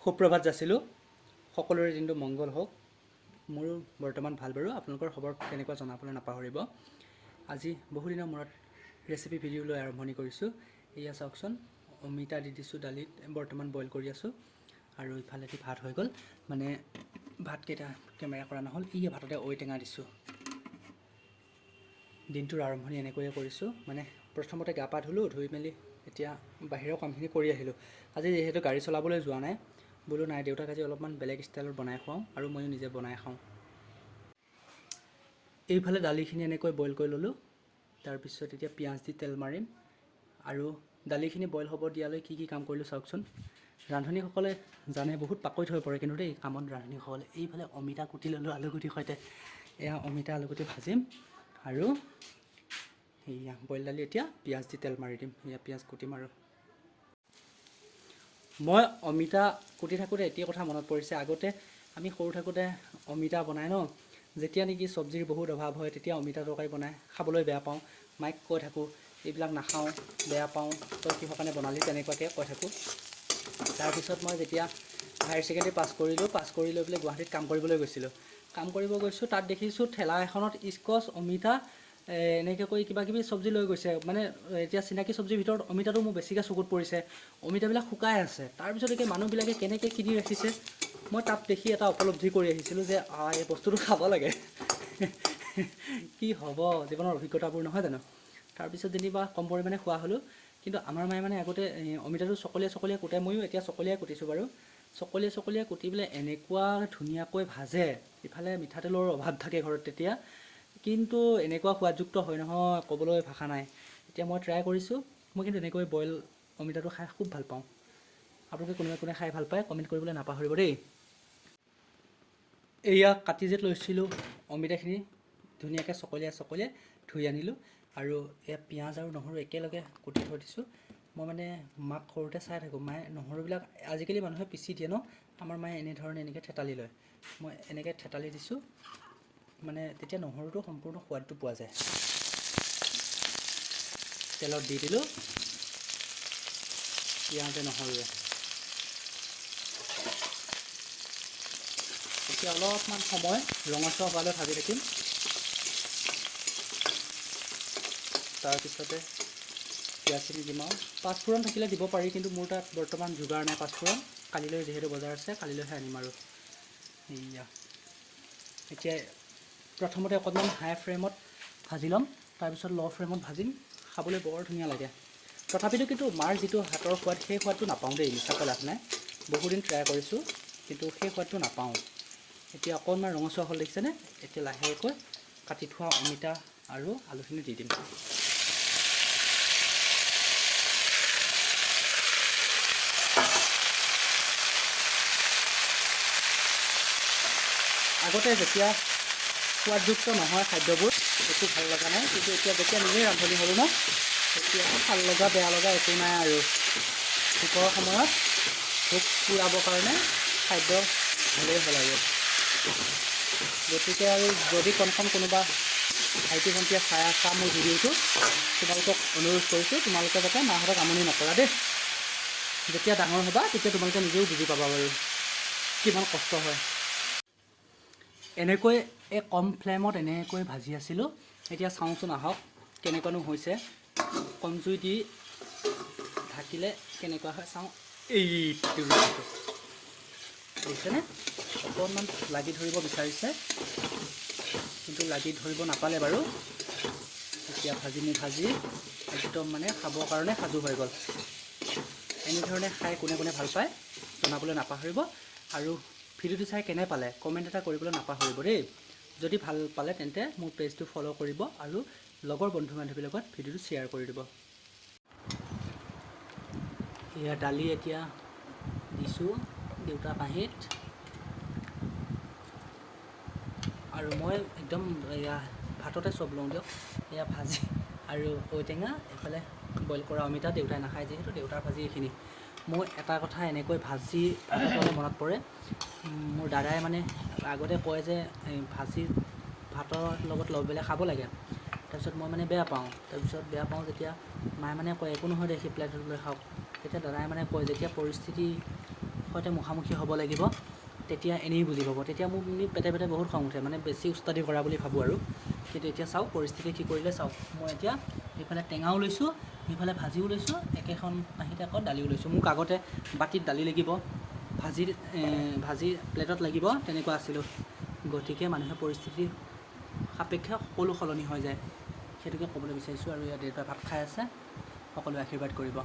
সুপ্ৰভাত যাছিলোঁ সকলোৰে দিনটো মংগল হওক মোৰ বৰ্তমান ভাল বাৰু আপোনালোকৰ খবৰ কেনেকুৱা জনাবলৈ নাপাহৰিব আজি বহুদিনৰ মূৰত ৰেচিপি ভিডিঅ' লৈ আৰম্ভণি কৰিছোঁ এয়া চাওকচোন অমিতা দি দিছোঁ দালিত বৰ্তমান বইল কৰি আছোঁ আৰু ইফালেদি ভাত হৈ গ'ল মানে ভাতকেইটা কেমেৰা কৰা নহ'ল ই ভাততে ঔটেঙা দিছোঁ দিনটোৰ আৰম্ভণি এনেকৈয়ে কৰিছোঁ মানে প্ৰথমতে গা পা ধুলোঁ ধুই মেলি এতিয়া বাহিৰৰ কামখিনি কৰি আহিলোঁ আজি যিহেতু গাড়ী চলাবলৈ যোৱা নাই বোলো নাই দেউতাক আজি অলপমান বেলেগ ষ্টাইলত বনাই খুৱাওঁ আৰু ময়ো নিজে বনাই খাওঁ এইফালে দালিখিনি এনেকৈ বইল কৰি ল'লোঁ তাৰপিছত এতিয়া পিঁয়াজ দি তেল মাৰিম আৰু দালিখিনি বইল হ'ব দিয়ালৈ কি কি কাম কৰিলোঁ চাওকচোন ৰান্ধনীসকলে জানে বহুত পাকৈত হৈ পৰে কিন্তু দেই কামত ৰান্ধনীসকলে এইফালে অমিতা কুটি ল'লোঁ আলুগুটিৰ সৈতে এয়া অমিতা আলুগুটি ভাজিম আৰু এয়া বইল দালি এতিয়া পিঁয়াজ দি তেল মাৰি দিম এয়া পিঁয়াজ কুটিম আৰু মই অমিতা কুটি থাকোঁতে এটি কথা মনত পৰিছে আগতে আমি সৰু থাকোঁতে অমিতা বনাই ন যেতিয়া নেকি চব্জিৰ বহুত অভাৱ হয় তেতিয়া অমিতা তৰকাৰী বনাই খাবলৈ বেয়া পাওঁ মাইক কৈ থাকোঁ এইবিলাক নাখাওঁ বেয়া পাওঁ তই কিহৰ কাৰণে বনালি তেনেকুৱাকৈ কৈ থাকোঁ তাৰপিছত মই যেতিয়া হায়াৰ ছেকেণ্ডেৰী পাছ কৰি লৈ পেলাই গুৱাহাটীত কাম কৰিবলৈ গৈছিলোঁ কাম কৰিব গৈছোঁ তাত দেখিছোঁ ঠেলা এখনত স্কচ অমিতা এনেকৈ কৰি কিবা কিবি চব্জি লৈ গৈছে মানে এতিয়া চিনাকি চব্জিৰ ভিতৰত অমিতাটো মোৰ বেছিকৈ চকুত পৰিছে অমিতাবিলাক শুকাই আছে তাৰপিছত এতিয়া মানুহবিলাকে কেনেকৈ কিনি ৰাখিছে মই তাত দেখি এটা উপলব্ধি কৰি আহিছিলোঁ যে এই বস্তুটো খাব লাগে কি হ'ব জীৱনৰ অভিজ্ঞতাবোৰ নহয় জানো তাৰপিছত যেনিবা কম পৰিমাণে খোৱা হ'লোঁ কিন্তু আমাৰ মায়ে মানে আগতে অমিতাটো চকলীয়া কুটে ময়ো এতিয়া চকলীয়াই কুটিছোঁ বাৰু চকলীয়া কুটি পেলাই এনেকুৱা ধুনীয়াকৈ ভাজে ইফালে মিঠাতেলৰ অভাৱ থাকে ঘৰত তেতিয়া কিন্তু এনেকুৱা সোৱাদযুক্ত হয় নহয় ক'বলৈ ভাষা নাই এতিয়া মই ট্ৰাই কৰিছোঁ মই কিন্তু এনেকৈ বইল অমিতাটো খাই খুব ভাল পাওঁ আপোনালোকে কোনে খাই ভাল পায় কমেণ্ট কৰিবলৈ নাপাহৰিব দেই এয়া কাটি যে লৈছিলোঁ অমিতাখিনি ধুনীয়াকৈ চকলীয়াই ধুই আনিলোঁ আৰু এয়া পিঁয়াজ আৰু নহৰু একেলগে কুটি থৈ দিছোঁ মই মানে মাক সৰুতে চাই থাকোঁ মায়ে নহৰুবিলাক আজিকালি মানুহে পিচি দিয়ে ন আমাৰ মায়ে এনেধৰণে এনেকৈ থেতালি লয় মই এনেকৈ থেতালি দিছোঁ মানে তেতিয়া নহৰুটো সম্পূৰ্ণ সোৱাদটো পোৱা যায় তেলত দি দিলোঁ পিঁয়াজে নহৰুৱে এতিয়া অলপমান সময় ৰঙচুৱা হোৱালৈ ভাজি থাকিম তাৰপিছতে পিঁয়াজখিনি দিম আৰু পাঁচফোৰণ থাকিলে দিব পাৰি কিন্তু মোৰ তাত বৰ্তমান যোগাৰ নাই পাঁচফোৰণ কালিলৈ যিহেতু বজাৰ আছে কালিলৈহে আনিম আৰু এয়া এতিয়া প্ৰথমতে অকণমান হাই ফ্লেমত ভাজি ল'ম তাৰপিছত ল' ফ্লেমত ভাজিম খাবলৈ বৰ ধুনীয়া লাগে তথাপিতো কিন্তু মাৰ যিটো হাতৰ সোৱাদ সেই সোৱাদটো নাপাওঁ দেই মিছাকৈ লাভ নাই বহুদিন ট্ৰাই কৰিছোঁ কিন্তু সেই সোৱাদটো নাপাওঁ এতিয়া অকণমান ৰঙচুৱা হ'ল দেখিছেনে এতিয়া লাহেকৈ কাটি থোৱা অমিতা আৰু আলুখিনি দি দিম আগতে যেতিয়া সোৱাদযুক্ত নহয় খাদ্যবোৰ একো ভাল লগা নাই কিন্তু এতিয়া যেতিয়া নিজেই ৰান্ধনি হ'লোঁ ন তেতিয়া ভাল লগা বেয়া লগা একো নাই আৰু ভোকৰ সময়ত ভোক পূৰাবৰ কাৰণে খাদ্য ভালেই হ'ল আৰু গতিকে আৰু যদি কনফাৰ্ম কোনোবা ভাইটি ভণ্টিয়ে চাই আছা মোৰ ভিডিঅ'টো তোমালোকক অনুৰোধ কৰিছোঁ তোমালোকে যাতে মাহঁতক আমনি নকৰা দেই যেতিয়া ডাঙৰ হ'বা তেতিয়া তোমালোকে নিজেও বুজি পাবা বাৰু কিমান কষ্ট হয় এনেকৈ এই কম ফ্লেমত এনেকৈ ভাজি আছিলোঁ এতিয়া চাওঁচোন আহক কেনেকুৱানো হৈছে কম জুই দি ঢাকিলে কেনেকুৱা হয় চাওঁ এইটো দেখিছেনে অকণমান লাগি ধৰিব বিচাৰিছে কিন্তু লাগি ধৰিব নাপালে বাৰু এতিয়া ভাজি একদম মানে খাবৰ কাৰণে সাজু হৈ গ'ল এনেধৰণে খাই কোনে ভাল পায় জনাবলৈ নাপাহৰিব আৰু ভিডিঅ'টো চাই কেনে পালে কমেণ্ট এটা কৰিবলৈ নাপাহৰিব দেই যদি ভাল পালে তেন্তে মোৰ পেজটো ফ'ল' কৰিব আৰু লগৰ বন্ধু বান্ধৱীৰ লগত ভিডিঅ'টো শ্বেয়াৰ কৰি দিব এয়া দালি এতিয়া দিছোঁ দেউতা কাঁহীত আৰু মই একদম এয়া ভাততে চব লওঁ দিয়ক এয়া ভাজি আৰু ঔটেঙা এইফালে বইল কৰা অমিতা দেউতাই নাখায় যিহেতু দেউতাৰ ভাজি এইখিনি মোৰ এটা কথা এনেকৈ ভাজি মনত পৰে মোৰ দাদাই মানে আগতে কয় যে ভাজি ভাতৰ লগত লৈ পেলাই খাব লাগে তাৰপিছত মই মানে বেয়া পাওঁ যেতিয়া মায়ে মানে কয় একো নহয় দেখি প্লেটত লৈ খাওক তেতিয়া দাদাই মানে কয় যেতিয়া পৰিস্থিতি সৈতে মুখামুখি হ'ব লাগিব, তেতিয়া এনেই বুজি পাব। তেতিয়া মোক পেটে পেটে বহুত খং উঠে, মানে বেছি উস্তাদি কৰা বুলি ভাবোঁ আৰু। কিন্তু এতিয়া চাওক পৰিস্থিতি কি কৰিলে চাওক। মই এতিয়া এইফালে টেঙাও লৈছোঁ, সেইফালে ভাজিও লৈছোঁ, একেখন কাঁহীতে আকৌ দালিও লৈছোঁ। মোক আগতে বাতিত দালি লাগিব, ভাজি প্লেটত লাগিব, তেনেকুৱা আছিলোঁ। গতিকে মানুহে পৰিস্থিতিৰ সাপেক্ষে সকলো সলনি হৈ যায়, সেইটোকে ক'বলৈ বিচাৰিছোঁ। আৰু ইয়াত দেউতাই ভাত খাই আছে, সকলোৱে আশীৰ্বাদ কৰিব।